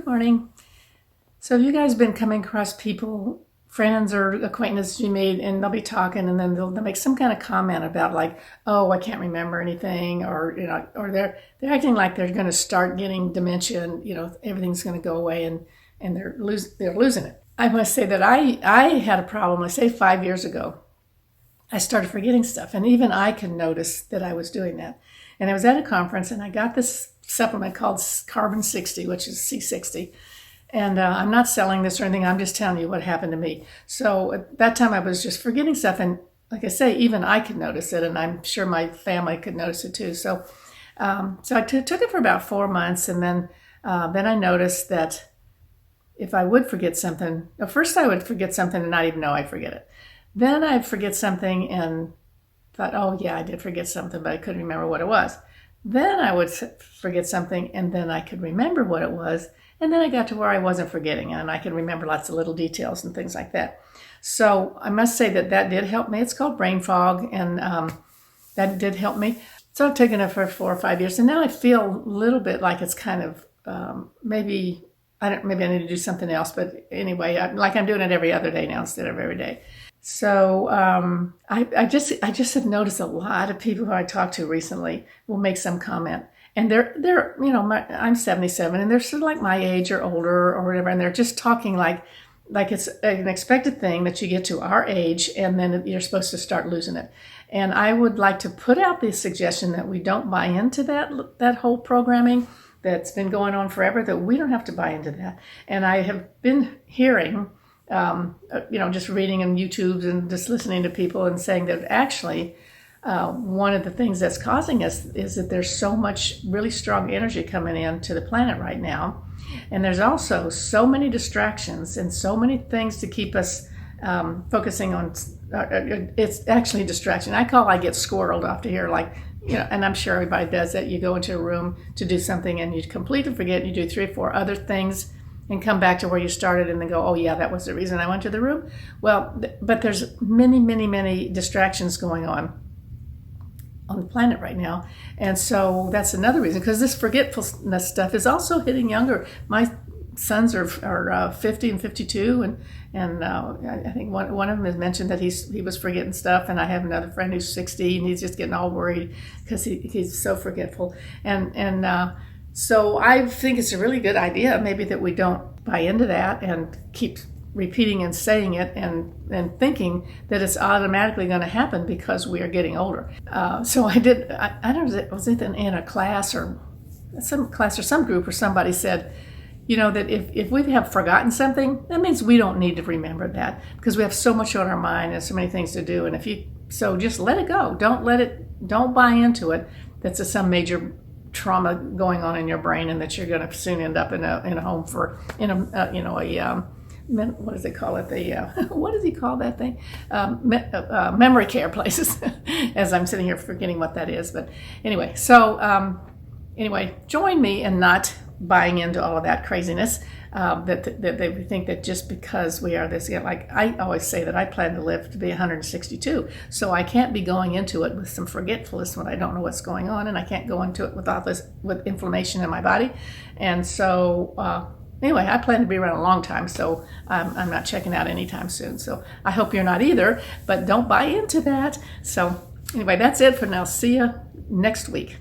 Good morning. So have you guys been coming across people, friends or acquaintances you made, and they'll be talking, and then they'll make some kind of comment about like, oh, I can't remember anything, or or they're acting like they're going to start getting dementia, and everything's going to go away, and they're losing it. I must say that I had a problem. I say 5 years ago, I started forgetting stuff, and even I can notice that I was doing that. And I was at a conference, and I got this supplement called Carbon 60, which is C60. And I'm not selling this or anything. I'm just telling you what happened to me. So at that time, I was just forgetting stuff. And like I say, even I could notice it, and I'm sure my family could notice it too. So I took it for about 4 months, and then I noticed that if I would forget something, first I would forget something and not even know I'd forget it. Then I'd forget something and thought, oh yeah, I did forget something, but I couldn't remember what it was. Then I would forget something, and then I could remember what it was. And then I got to where I wasn't forgetting, and I could remember lots of little details and things like that. So I must say that did help me. It's called brain fog, and that did help me. So I've taken it for 4 or 5 years, and now I feel a little bit like it's kind of maybe I need to do something else. But anyway, I'm doing it every other day now instead of every day. So I just have noticed a lot of people who I talked to recently will make some comment, and they're I'm 77, and they're sort of like my age or older or whatever, and they're just talking like it's an expected thing that you get to our age, and then you're supposed to start losing it. And I would like to put out the suggestion that we don't buy into that whole programming that's been going on forever. That we don't have to buy into that. And I have been hearing. Just reading on YouTube and just listening to people and saying that actually one of the things that's causing us is that there's so much really strong energy coming into the planet right now. And there's also so many distractions and so many things to keep us focusing on. It's actually distraction. I get squirreled off to here, and I'm sure everybody does that. You go into a room to do something and you completely forget, and you do 3 or 4 other things and come back to where you started and then go, oh yeah, that was the reason I went to the room. Well, but there's many, many, many distractions going on the planet right now. And so that's another reason, because this forgetfulness stuff is also hitting younger. My sons are 50 and 52, and I think one of them has mentioned that he was forgetting stuff, and I have another friend who's 60, and he's just getting all worried because he's so forgetful. So I think it's a really good idea maybe that we don't buy into that and keep repeating and saying it and thinking that it's automatically going to happen because we are getting older. So I don't know, was it in a class or some group, or somebody said, that if we have forgotten something, that means we don't need to remember that because we have so much on our mind and so many things to do. And so just let it go. Don't buy into it. That's some major trauma going on in your brain, and that you're going to soon end up in a home what does it call it? What does he call that thing? Memory care places. As I'm sitting here forgetting what that is, but anyway. So join me in not buying into all of that craziness. That they think that just because we are this, like I always say that I plan to live to be 162, so I can't be going into it with some forgetfulness when I don't know what's going on, and I can't go into it with inflammation in my body. And so I plan to be around a long time, so I'm not checking out anytime soon. So I hope you're not either, but don't buy into that. So anyway, that's it for now. See you next week.